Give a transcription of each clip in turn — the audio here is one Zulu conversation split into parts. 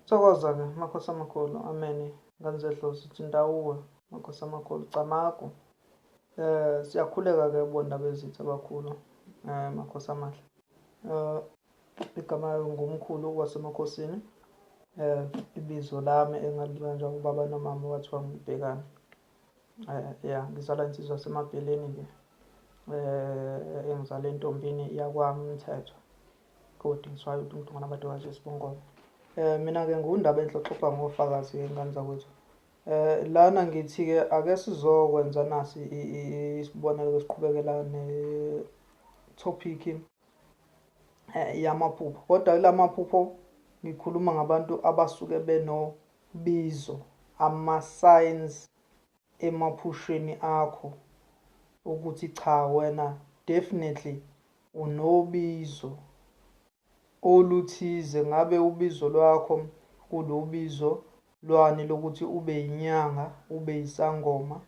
Thokoza-ke makhosi amakhulu, ameni nganizedlozi ukuthi ndawuwe makhosi amakhulu camagu. Siyakhuleka-ke kubona bezitha abakhulu, makhosi amahle. Igama ngumkhulu wasemakhosini. Ibizo lami engalibanjwa ubaba nomama wathiwa ngubhekane. Ngizalwa insizwa yasemabheleni-ke. Engizalwe entombini yakwami Mthetho. Kodwa ngiswayo umuntu nganabantu kanje sibongole. Mina-ke ngundaba enhloxoxa ngofakazi-ke ingane zakwethu. Lana ngithi-ke ake sizokwenza nasi isibonelo esiqhubekela ne-topic yamaphupho. Kodwa kula maphupho ngikhuluma ngabantu abasuke benobizo, ama-signs emaphusheni akho ukuthi cha wena definitely unobizo oluthize. Ngabe ubizo lwakho kulobizo lwani lokuthi ube inyanga, ube isangoma,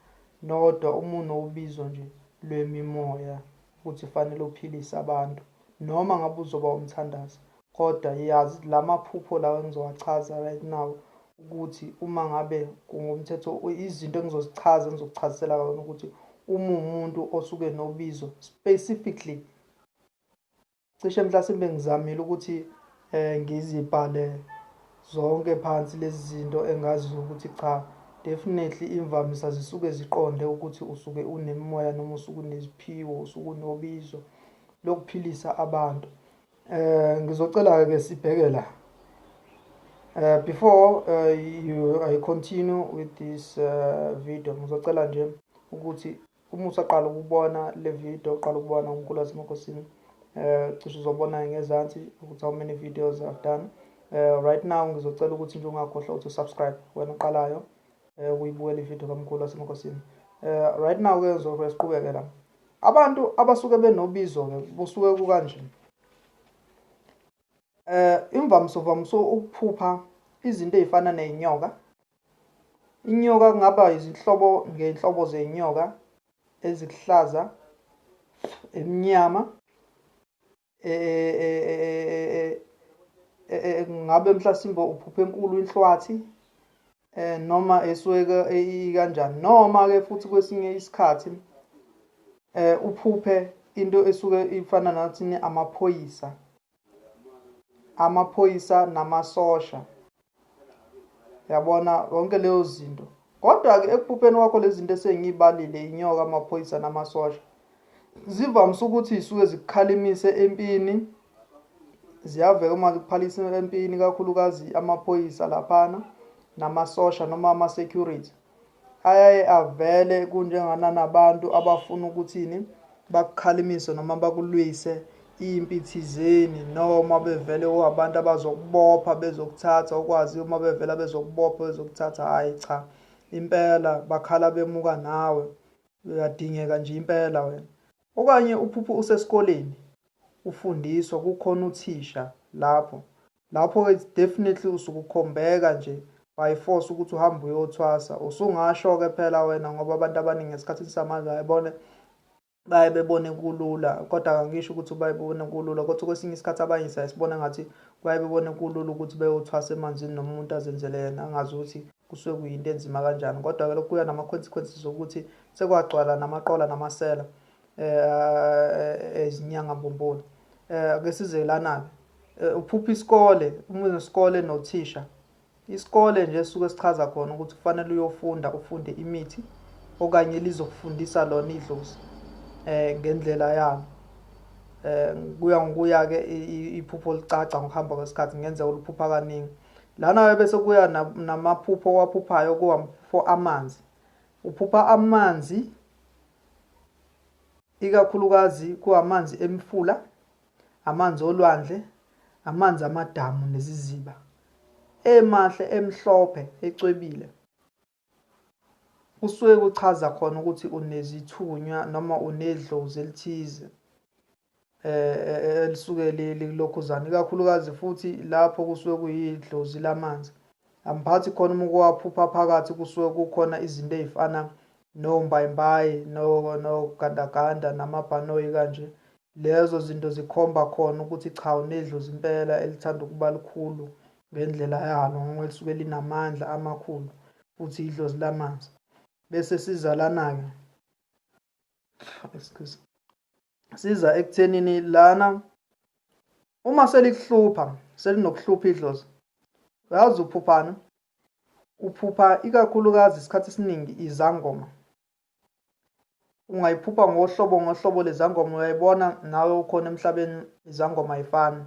nodwa uma unobizo nje lwemimoya ukuthi fanele uphilise abantu, noma ngabe uzoba umthandazi. Kodwa yazi lamaphupho lawa engizowachaza right now ukuthi uma ngabe kungumthetho, izinto engizozichaza engizokuchazisela kona ukuthi uma umuntu osuke nobizo specifically, cishe mhlasimbe ngizamile ukuthi ngizibhale zonke phansi lezi zinto engaziyo ukuthi cha definitely imvamisa zisuke ziqonde ukuthi usuke unemimoya noma usuke uneziphiwo, usuke unobizo lokuphilisa abantu. Ngizocela-ke sibheke la. Before I continue with this video, ngizocela nje ukuthi uma usaqala ukubona le video, uqala ukubona umkhulu wasemakhosini, cishe uzobona ngezansi ukuthi how many videos I've done. Right now ngizocela ukuthi nje ungakhohlwa ukuthi subscribe wena oqalayo uyibukele ivideo kamkhulu wasemakhosini. Right now-ke siqhubeke la. Abantu abasuke benobizo-ke busuke kukanje. Imvamso ukuphupha izinto ezifana ney'nyoka. Inyoka kungaba izinhlobo ngey'nhlobo zey'nyoka ezikuhlaza, emnyama, ngabe mhlasimbe uphupha enkulu inhlwathi, noma esuke kanjani, noma-ke futhi kwesinye isikhathi uphuphe into esuke ifana nathi amaphoyisa namasosha. Yabona zonke lezo zinto. Kodwa-ke ekuphupheni kwakho lezi zinto esengiyibalile, inyoka, amaphoyisa namasosha, zivamise ukuthi zisuke zikukhalimise empini. Ziyaveka uma zikuphalisa empini, kakhulukazi amaphoyisa laphana namasosha noma ama-security. Ayaye avele kunjengana nabantu abafuna ukuthini bakukhalimise noma bakulwise impi thizeni, noma bevele abantu abazokubopha bezokuthatha, ukwazi uma bevela bezokubopha bezokuthatha, hayi cha impela bakhala bemuka nawe, uyadingeka nje impela wena. Okanye uphupho usesikoleni ufundiswa, kukhona uthisha lapho definitely usuke ukhombeka nje by force ukuthi uhambe uyothwasa. Usungasho-ke phela wena ngoba abantu abaningi ngesikhathi samanje baye bebone kulula, kodwa angisho ukuthi baye bebone kulula, kodwa kwesinye isikhathi abanye sayisibona ngathi baye bebone kulula ukuthi beyothwasa emanzini noma umuntu azenzele yena angazi ukuthi kusuke kuyinto enzima kanjani. Kodwa-ke lokhu kuya nama-consequences zokuthi sekwagcwala namaqola namasela ezinyanga mbumbulu. Ake size lana-ke uphupha isikole, uma unesikole nothisha. Isikole nje suke sichaza khona ukuthi kufanele uyofunda, ufunde imithi okanye lizokufundisa lona idlozi ngendlela yalo. Kuya ngokuya-ke iphupho licaca ngokuhamba kwesikhathi, ngenzeka uluphupha kaningi. Lana bese kuya namaphupho owaphuphayo kuwamaphupho amanzi. Uphupha amanzi ikakhulukazi kuwamanzi emfula, amanzi olwandle, amanzi amadamu neziziba, emahle, emhlophe, ecwebile. Kusuke kuchaza khona ukuthi unezithunywa noma unedlozi elithize elisuke lilokhuzana, ikakhulukazi futhi lapho kusuke kuyidlozi lamanzi. Amphathi khona uma kuwaphupha phakathi kusuke kukhona izinto ezifana nombayimbayi, nogandaganda namabhanoyi kanje. Lezo zinto zikhomba khona ukuthi cha unedlozi impela elithanda ukuba likhulu ngendlela yalo ngoba lisuke linamandla amakhulu futhi idlozi lamanzi. Bese siza lana-ke, excuse, siza ekuthenini lana uma selikuhlupha, selinokuhlupha idlozi, uyazi uphuphani? Uphupha ikakhulukazi isikhathi esiningi izangoma. Ungayiphupha ngohlobo lezangoma, uyayibona nawe ukhona emhlabeni, izangoma ayifani.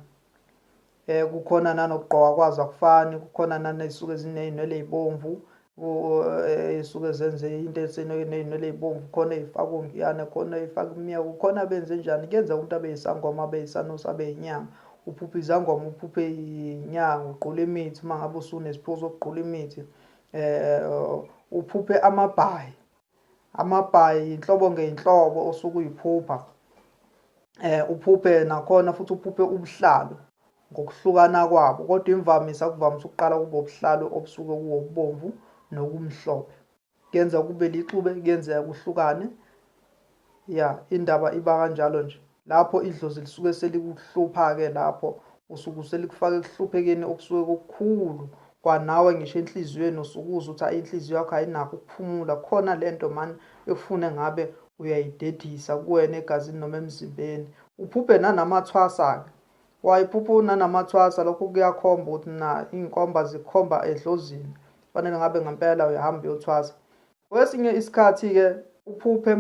Kukhona nanokugqoka kwazo akufani, kukhona naney'suke ziney'nwele ey'bomvu, ey'suke zenze into eseney'nwele ey'bomvu, khona ey'faka ongiyane, khona ey'faka umnyeko, khona benze njani. Kuyenzeka umuntu abe yisangoma, abe yisanusi, abe yinyanga. Uphuphe izangoma, uphuphe iy'nyanga, uqule imithi uma ngabe usunesiphiwo sokuqula imithi. Uphuphe amabhayi inhlobo ngey'nhlobo osuke uyiphupha. Uphuphe nakhona futhi uphuphe ubuhlalo ngokuhlukana kwabo, kodwa imvamisa kuvamise ukuqala kube ubuhlalo obusuke kuwobubomvu nokumhlophe. Kuyenzeka kube lixube, kuyenzeka kuhlukane. Ya, indaba iba kanjalo nje. Lapho idlozi lisuke selikuhlupha-ke, lapho usuke selikufaka ekuhluphekeni okusuke kukhulu kwanawe ngisho enhliziyweni usuke uzwa ukuthi hayi inhliziyo yakho ayinakho ukuphumula. Khona lento mani ekufune ngabe uyayidedisa kuwena egazini noma emzimbeni. Uphuphe nanamathwasa-ke. Wayiphupha nanamathwasa, lokho kuyakhomba ukuthi iy'nkomba zikhomba edlozini. Kufanele ngabe ngempela uyahamba uyothwasa. Kwesinye isikhathi-ke uphuphe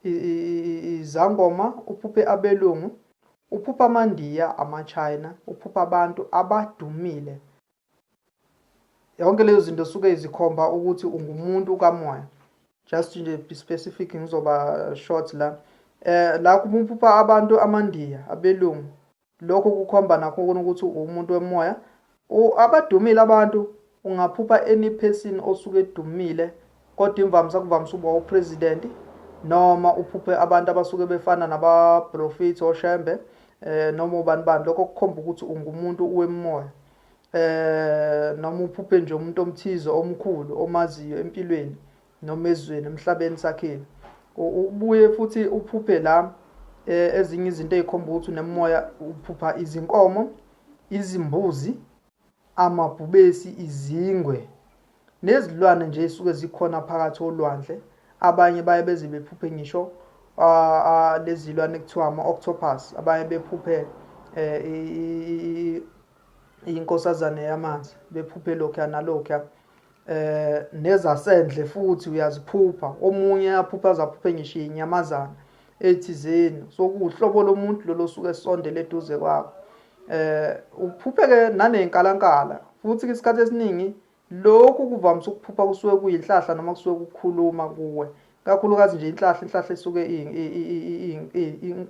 izangoma, uphuphe abelungu, uphuphe amaNdiya, ama-China, uphuphe abantu abadumile. Yonke lezo zinto suke zikhomba ukuthi ungumuntu kamoya. Just nje be specific, ngizoba short la. La kuphupha abantu amaNdiya, abelungu, lokho kukhomba nakho ukuthi umuntu wemoya. Abadumile abantu ungaphupha any person osuke edumile, kodwa imvamisa kuvamise ukuba upresident, noma uphuphe abantu abasuke befana nabaprofethi oshembe, noma ubani. Lokho kukhomba ukuthi ungumuntu wemoya. Noma uphuphe nje umuntu omthize omkhulu omaziyo empilweni noma ezweni emhlabeni sakhile. Ubuye futhi uphuphe la ezinye izinto ey'khomba ukuthi unemoya. Uphupha izinkomo, izimbuzi, amabhubesi, izingwe nezilwane nje esuke zikhona phakathi olwandle. Abanye baye beze bephuphe ngisho lezi zilwane ekuthiwa ama-octopus. Abanye bephuphe inkosazane yamanzi, bephuphe lokhuya nalokhuya. Nezasendle futhi uyaziphupha. Omunye aphupha azaphuphe ngisho iy'nyamazana ethizeni. So kuwuhlobo lomuntu lolo suke esondele eduze kwakho. Uphuphe-ke naney'nkalankala futhi isikhathi esiningi lokhu kuvamise ukuphupha kusuke kuyinhlahla noma kusuke kukhuluma kuwe. Kakhulukazi nje inhlahla isuke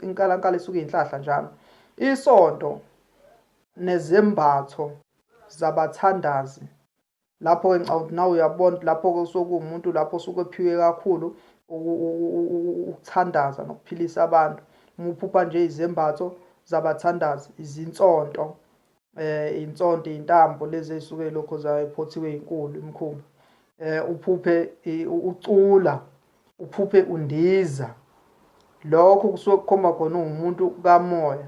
inkalankala isuke iy'nhlahla njalo. Isonto nezembatho zabathandazi. Lapho-ke ngicabanga nawe uyabona lapho-ke usuke kuwumuntu lapho usuke ephiwe kakhulu ukuthandaza nokuphilisa abantu. Uma uphupha nje izembatho zabathandazi, izinsonto, insonto, iy'ntambo lezi ey'suke lokho zayiphothiwe inkulu imikhumbi. Uphuphe ucula, uphuphe undiza. Lokho kusuke kukhomba khona uwumuntu kamoya.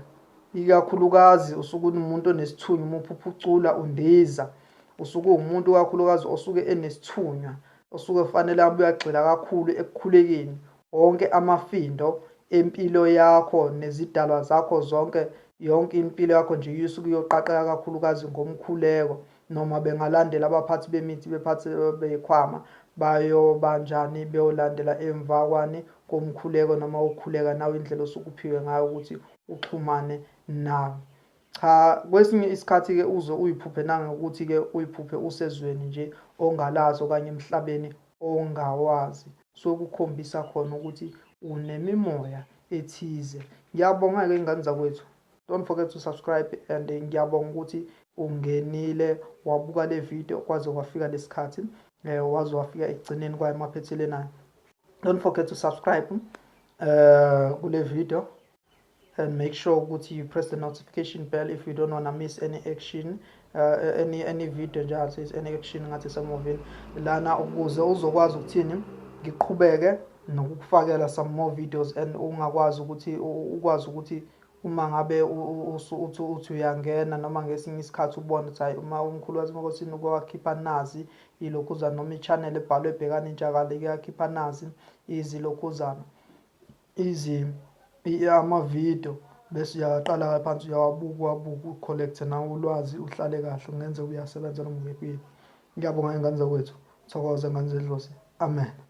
Ikakhulukazi usuke umuntu onesithunywa. Uma uphupha ucula undiza, usuke uwumuntu kakhulukazi osuke enesithunywa, osuke kufanele abe uyagxila kakhulu ekukhulekeni. Wonke amafindo empilo yakho nezidalwa zakho zonke, yonke impilo yakho nje isuke iyoqaqeka kakhulukazi ngomkhuleko. Noma bengalandela abaphathi bemithi bephathi beyikhwama bayobanjani beyolandela emva kwani komkhuleko noma ukukhuleka nawe indlela osuke uphiwe ngayo ukuthi uxhumane nawe. Cha, kwesinye isikhathi-ke uze uyiphuphe nangokuthi-ke uyiphuphe usezweni nje ongalazi okanye emhlabeni ongawazi. So kukhombisa khona ukuthi unemimoya ethize. Ngiyabonga-ke ingane zakwethu. Don't forget to subscribe and ngiyabonga ukuthi ungenile wabuka le video kwaze wafika lesikhathi, waze wafika ekugcineni kwayo emaphethelweni. Don't forget to subscribe kule video and make sure ukuthi you press the notification bell if you don't want to miss any action, any video njalo says any action ngathi semovini lana, ukuze uzokwazi ukuthini ngiqhubeke nokukufakela some more videos and ungakwazi ukuthi ukwazi ukuthi uma ngabe uthi uyangena noma ngesinye isikhathi ubone ukuthi hayi uma umkhulu wasemakosini ukwakhipha nazi ilokhuzana noma i-channel ebhalwe bhekana intshakala kuyakhipha nazi izilokhuzana amavidiyo bese uyaqala phansi uyawabuka ucollecte nawo ulwazi uhlale kahle kungenzeka uyasebenza noma ungekho. Ngiyabonga ingane zakwethu, thokoza ngane zedlozi, amen.